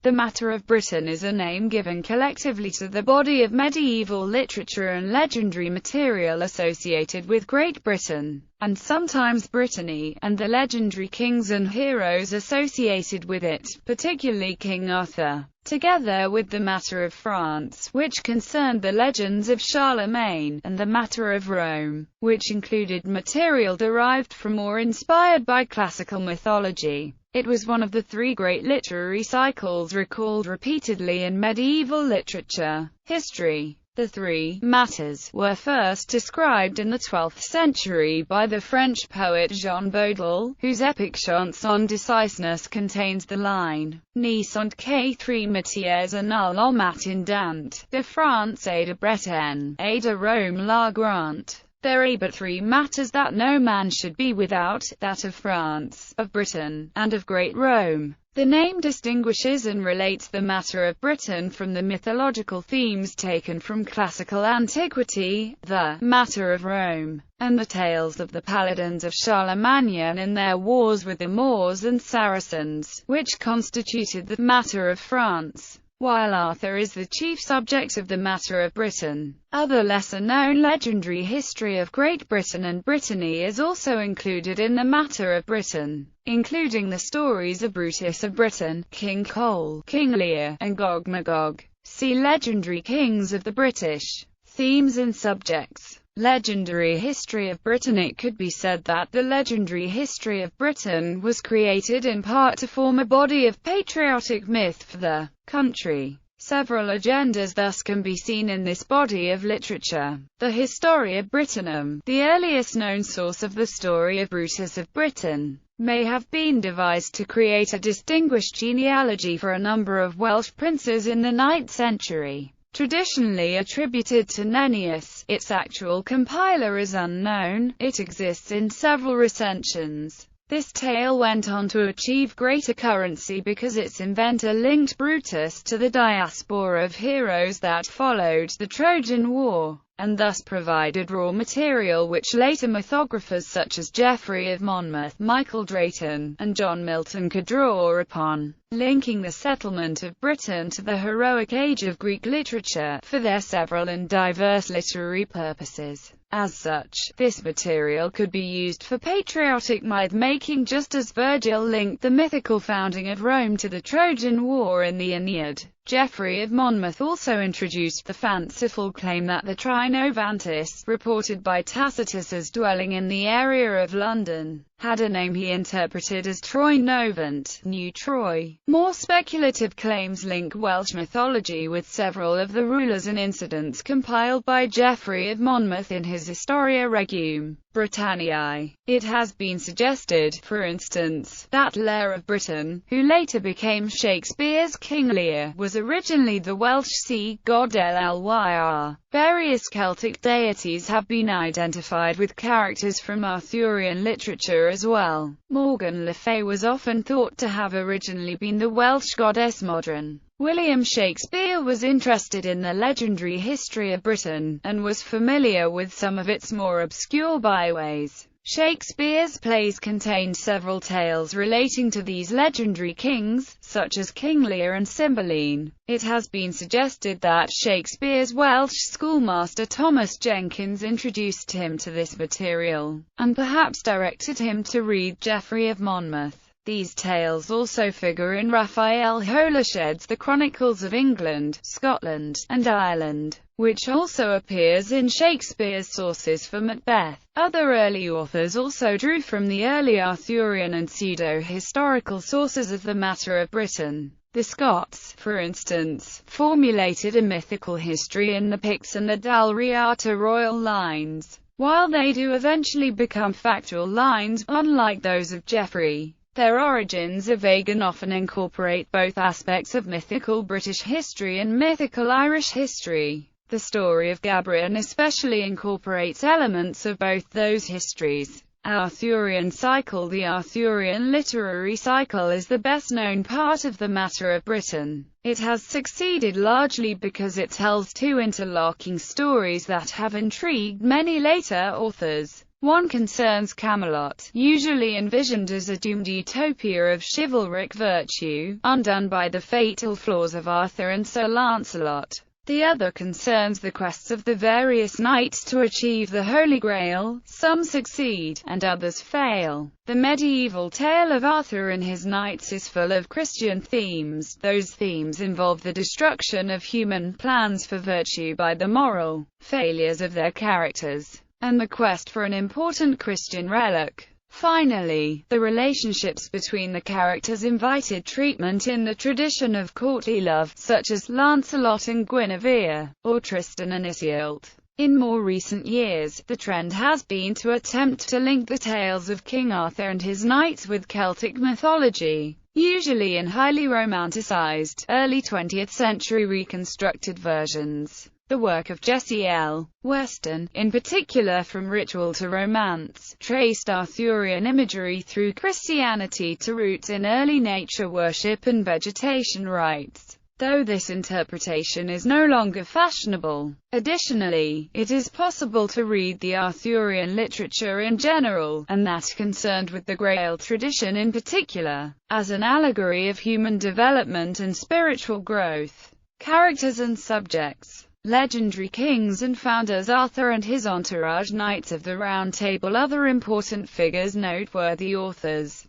The matter of Britain is a name given collectively to the body of medieval literature and legendary material associated with Great Britain, and sometimes Brittany, and the legendary kings and heroes associated with it, particularly King Arthur, together with the matter of France, which concerned the legends of Charlemagne, and the matter of Rome, which included material derived from or inspired by classical mythology. It was one of the three great literary cycles recalled repeatedly in medieval literature history. The three matters were first described in the 12th century by the French poet Jean Baudel, whose epic Chanson d'Assassinat contains the line "Ni sont que trois matières en l'homme attendant, de France et de Bretagne, et de Rome la Grande." There are but three matters that no man should be without, that of France, of Britain, and of Great Rome. The name distinguishes and relates the matter of Britain from the mythological themes taken from classical antiquity, the matter of Rome, and the tales of the paladins of Charlemagne and their wars with the Moors and Saracens, which constituted the matter of France. While Arthur is the chief subject of the matter of Britain, other lesser-known legendary history of Great Britain and Brittany is also included in the matter of Britain, including the stories of Brutus of Britain, King Cole, King Lear, and Gog Magog. See Legendary Kings of the British. Themes and subjects. Legendary history of Britain. It could be said that the legendary history of Britain was created in part to form a body of patriotic myth for the country. Several agendas thus can be seen in this body of literature. The Historia Brittonum, the earliest known source of the story of Brutus of Britain, may have been devised to create a distinguished genealogy for a number of Welsh princes in the 9th century. Traditionally attributed to Nennius, its actual compiler is unknown. It exists in several recensions. This tale went on to achieve greater currency because its inventor linked Brutus to the diaspora of heroes that followed the Trojan War, and thus provided raw material which later mythographers such as Geoffrey of Monmouth, Michael Drayton, and John Milton could draw upon, linking the settlement of Britain to the heroic age of Greek literature, for their several and diverse literary purposes. As such, this material could be used for patriotic myth-making just as Virgil linked the mythical founding of Rome to the Trojan War in the Aeneid. Geoffrey of Monmouth also introduced the fanciful claim that the Trinovantes, reported by Tacitus as dwelling in the area of London, had a name he interpreted as Troy Novant, New Troy. More speculative claims link Welsh mythology with several of the rulers and incidents compiled by Geoffrey of Monmouth in his Historia Regum Britanniae. It has been suggested, for instance, that Lear of Britain, who later became Shakespeare's King Lear, was originally the Welsh sea god Lyr. Various Celtic deities have been identified with characters from Arthurian literature as well. Morgan Le Fay was often thought to have originally been the Welsh goddess Modron. William Shakespeare was interested in the legendary history of Britain, and was familiar with some of its more obscure byways. Shakespeare's plays contained several tales relating to these legendary kings, such as King Lear and Cymbeline. It has been suggested that Shakespeare's Welsh schoolmaster Thomas Jenkins introduced him to this material, and perhaps directed him to read Geoffrey of Monmouth. These tales also figure in Raphael Holished's The Chronicles of England, Scotland, and Ireland, which also appears in Shakespeare's sources for Macbeth. Other early authors also drew from the early Arthurian and pseudo-historical sources of the matter of Britain. The Scots, for instance, formulated a mythical history in the Picts and the Dalriata royal lines. While they do eventually become factual lines, unlike those of Geoffrey, their origins are vague and often incorporate both aspects of mythical British history and mythical Irish history. The story of Gabriel especially incorporates elements of both those histories. Arthurian cycle. The Arthurian literary cycle is the best-known part of the matter of Britain. It has succeeded largely because it tells two interlocking stories that have intrigued many later authors. One concerns Camelot, usually envisioned as a doomed utopia of chivalric virtue, undone by the fatal flaws of Arthur and Sir Lancelot. The other concerns the quests of the various knights to achieve the Holy Grail. Some succeed, and others fail. The medieval tale of Arthur and his knights is full of Christian themes. Those themes involve the destruction of human plans for virtue by the moral failures of their characters, and the quest for an important Christian relic. Finally, the relationships between the characters invited treatment in the tradition of courtly love, such as Lancelot and Guinevere, or Tristan and Iseult. In more recent years, the trend has been to attempt to link the tales of King Arthur and his knights with Celtic mythology, usually in highly romanticized, early 20th century reconstructed versions. The work of Jesse L. Weston, in particular From Ritual to Romance, traced Arthurian imagery through Christianity to roots in early nature worship and vegetation rites, though this interpretation is no longer fashionable. Additionally, it is possible to read the Arthurian literature in general, and that concerned with the Grail tradition in particular, as an allegory of human development and spiritual growth. Characters and subjects. Legendary kings and founders Arthur and his entourage, Knights of the Round Table. Other important figures, noteworthy authors.